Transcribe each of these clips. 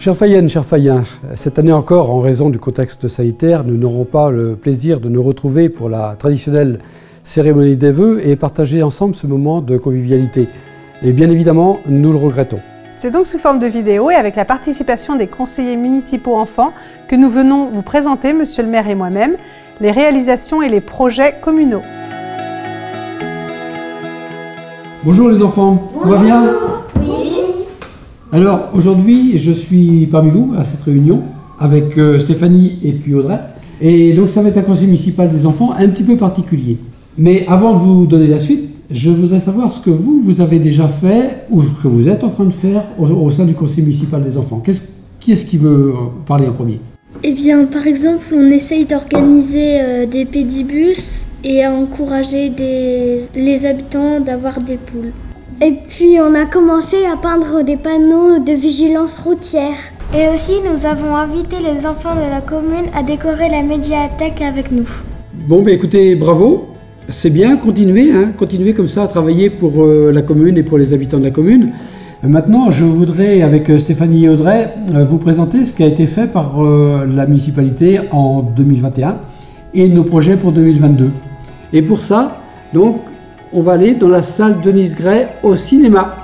Chères Fayennes, chers Fayens, cette année encore, en raison du contexte sanitaire, nous n'aurons pas le plaisir de nous retrouver pour la traditionnelle cérémonie des vœux et partager ensemble ce moment de convivialité. Et bien évidemment, nous le regrettons. C'est donc sous forme de vidéo et avec la participation des conseillers municipaux enfants que nous venons vous présenter, Monsieur le maire et moi-même, les réalisations et les projets communaux. Bonjour les enfants, ça va bien? Alors aujourd'hui, je suis parmi vous à cette réunion avec Stéphanie et puis Audrey. Et donc ça va être un conseil municipal des enfants un petit peu particulier. Mais avant de vous donner la suite, je voudrais savoir ce que vous avez déjà fait ou ce que vous êtes en train de faire au sein du conseil municipal des enfants. Qui est-ce qui veut parler en premier? Eh bien, par exemple, on essaye d'organiser des pédibus et à encourager les habitants d'avoir des poules. Et puis on a commencé à peindre des panneaux de vigilance routière. Et aussi nous avons invité les enfants de la commune à décorer la médiathèque avec nous. Bon, ben écoutez, bravo, c'est bien, continuez comme ça à travailler pour la commune et pour les habitants de la commune. Maintenant, je voudrais, avec Stéphanie et Audrey, vous présenter ce qui a été fait par la municipalité en 2021 et nos projets pour 2022. Et pour ça, donc, on va aller dans la salle Denise Gray au cinéma.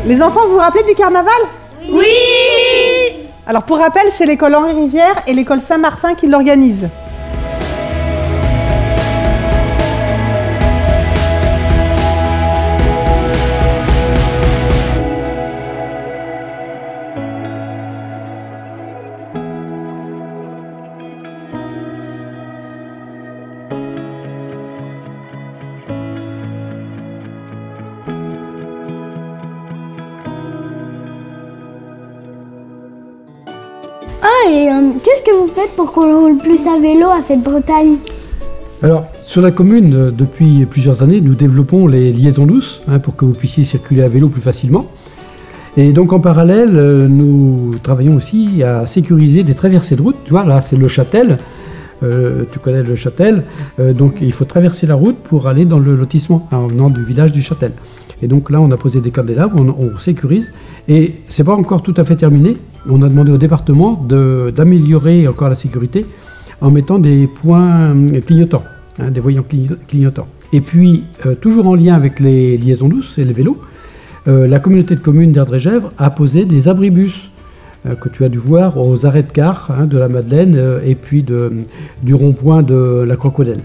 Les enfants, vous vous rappelez du carnaval? Oui! Alors pour rappel, c'est l'école Henri Rivière et l'école Saint-Martin qui l'organisent. Ah, et qu'est-ce que vous faites pour qu'on roule plus à vélo à Fête Bretagne? Alors, sur la commune, depuis plusieurs années, nous développons les liaisons douces pour que vous puissiez circuler à vélo plus facilement. Et donc, en parallèle, nous travaillons aussi à sécuriser des traversées de route. Tu vois, là, c'est le Châtel. Tu connais le Châtel. Donc, il faut traverser la route pour aller dans le lotissement en venant du village du Châtel. Et donc là, on a posé des candélabres, on sécurise. Et c'est pas encore tout à fait terminé. On a demandé au département d'améliorer encore la sécurité en mettant des points clignotants, des voyants clignotants. Et puis, toujours en lien avec les liaisons douces et les vélos, la communauté de communes d'Erdre-et-Gesvres a posé des abribus que tu as dû voir aux arrêts de car de la Madeleine et puis du rond-point de la Crocodile.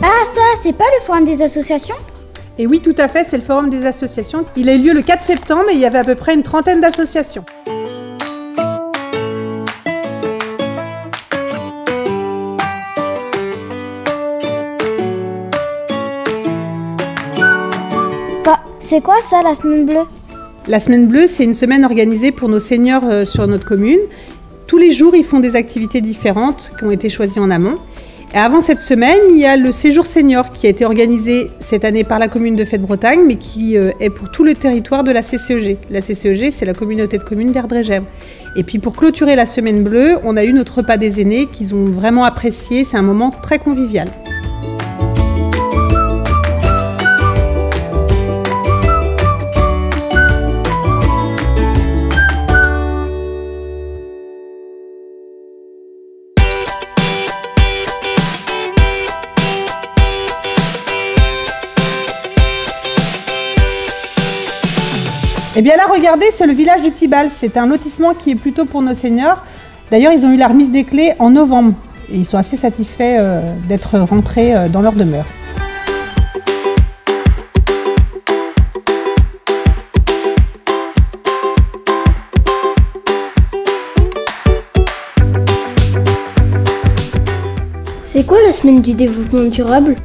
Ah ça, c'est pas le forum des associations? Et oui, tout à fait, c'est le forum des associations. Il a eu lieu le 4 septembre et il y avait à peu près une trentaine d'associations. C'est quoi ça, la semaine bleue? La semaine bleue, c'est une semaine organisée pour nos seniors sur notre commune. Tous les jours, ils font des activités différentes qui ont été choisies en amont. Et avant cette semaine, il y a le séjour senior qui a été organisé cette année par la commune de Fête Bretagne, mais qui est pour tout le territoire de la CCEG. La CCEG, c'est la communauté de communes d'Erdre-et-Gesvres. Et puis pour clôturer la semaine bleue, on a eu notre repas des aînés qu'ils ont vraiment apprécié. C'est un moment très convivial. Eh bien là, regardez, c'est le village du Petit Bal. C'est un lotissement qui est plutôt pour nos seniors. D'ailleurs, ils ont eu la remise des clés en novembre. Et ils sont assez satisfaits d'être rentrés dans leur demeure. quoi la semaine du développement durable?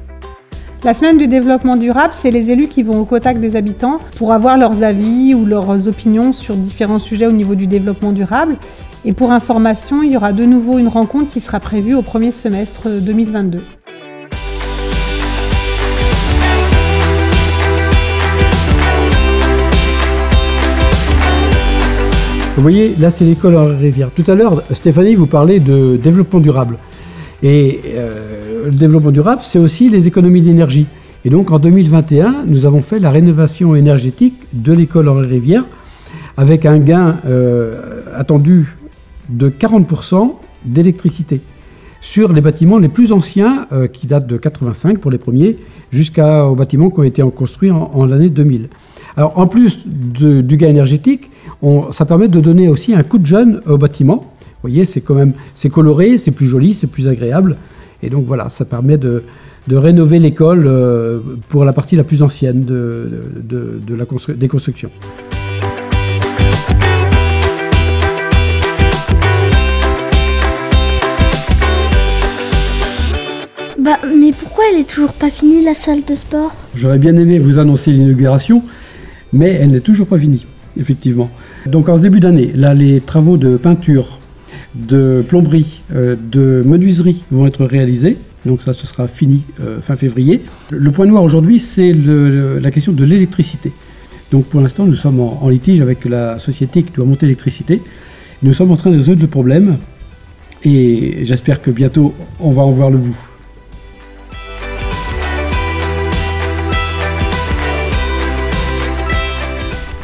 La semaine du développement durable, c'est les élus qui vont au contact des habitants pour avoir leurs avis ou leurs opinions sur différents sujets au niveau du développement durable. Et pour information, il y aura de nouveau une rencontre qui sera prévue au premier semestre 2022. Vous voyez, là c'est l'école Henri-Rivière. Tout à l'heure, Stéphanie vous parlait de développement durable. Et le développement durable, c'est aussi les économies d'énergie. Et donc en 2021, nous avons fait la rénovation énergétique de l'école Henri-Rivière avec un gain attendu de 40% d'électricité sur les bâtiments les plus anciens qui datent de 85 pour les premiers jusqu'aux bâtiments qui ont été construits en l'année 2000. Alors en plus du gain énergétique, ça permet de donner aussi un coup de jeune au bâtiment. Vous voyez, c'est coloré, c'est plus joli, c'est plus agréable. Et donc voilà, ça permet de rénover l'école pour la partie la plus ancienne des constructions. Mais pourquoi elle est toujours pas finie, la salle de sport? J'aurais bien aimé vous annoncer l'inauguration, mais elle n'est toujours pas finie, effectivement. Donc en ce début d'année, là, les travaux de peinture, de plomberie, de menuiserie vont être réalisés. Donc ça, ce sera fini fin février. Le point noir aujourd'hui, c'est la question de l'électricité. Donc pour l'instant, nous sommes en litige avec la société qui doit monter l'électricité. Nous sommes en train de résoudre le problème et j'espère que bientôt, on va en voir le bout.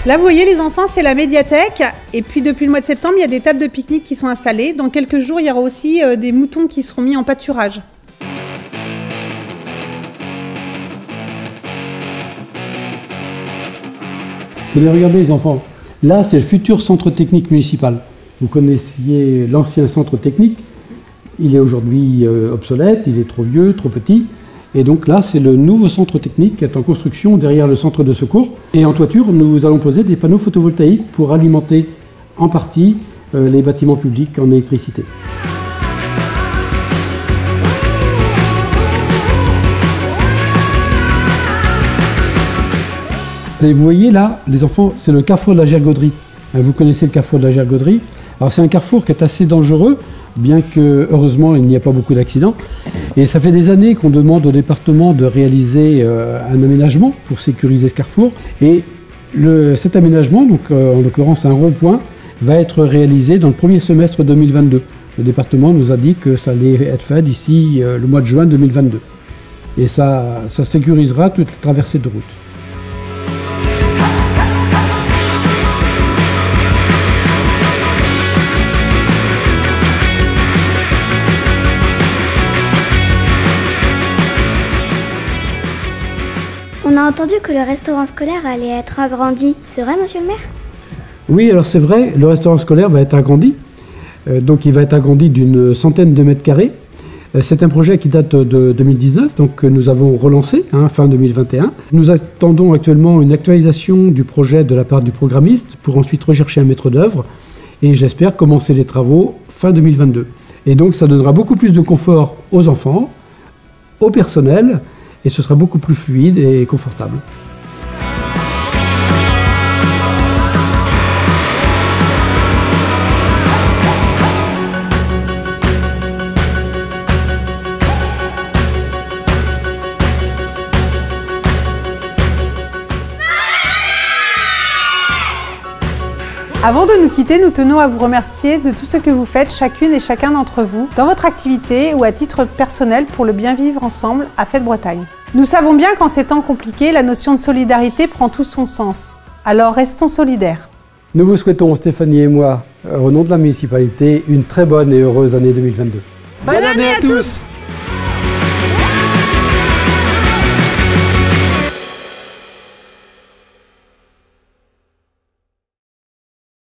Là, vous voyez, les enfants, c'est la médiathèque. Et puis, depuis le mois de septembre, il y a des tables de pique-nique qui sont installées. Dans quelques jours, il y aura aussi des moutons qui seront mis en pâturage. Tenez, regardez les enfants. Là, c'est le futur centre technique municipal. Vous connaissiez l'ancien centre technique. Il est aujourd'hui obsolète, il est trop vieux, trop petit. Et donc là, c'est le nouveau centre technique qui est en construction derrière le centre de secours. Et en toiture, nous allons poser des panneaux photovoltaïques pour alimenter en partie les bâtiments publics en électricité. Et vous voyez là, les enfants, c'est le carrefour de la Gergauderie. Vous connaissez le carrefour de la Gergauderie. Alors c'est un carrefour qui est assez dangereux, bien que heureusement il n'y a pas beaucoup d'accidents. Et ça fait des années qu'on demande au département de réaliser un aménagement pour sécuriser ce carrefour. Et cet aménagement, donc en l'occurrence un rond-point, va être réalisé dans le premier semestre 2022. Le département nous a dit que ça allait être fait d'ici le mois de juin 2022. Et ça sécurisera toute la traversée de route. On a entendu que le restaurant scolaire allait être agrandi. C'est vrai, monsieur le maire? Oui, alors c'est vrai, le restaurant scolaire va être agrandi. Donc il va être agrandi d'une centaine de mètres carrés. C'est un projet qui date de 2019, donc que nous avons relancé, fin 2021. Nous attendons actuellement une actualisation du projet de la part du programmiste pour ensuite rechercher un maître d'œuvre. Et j'espère commencer les travaux fin 2022. Et donc ça donnera beaucoup plus de confort aux enfants, au personnel, et ce sera beaucoup plus fluide et confortable. Avant de nous quitter, nous tenons à vous remercier de tout ce que vous faites chacune et chacun d'entre vous dans votre activité ou à titre personnel pour le bien vivre ensemble à Fête Bretagne. Nous savons bien qu'en ces temps compliqués, la notion de solidarité prend tout son sens. Alors restons solidaires. Nous vous souhaitons, Stéphanie et moi, au nom de la municipalité, une très bonne et heureuse année 2022. Bonne année à tous!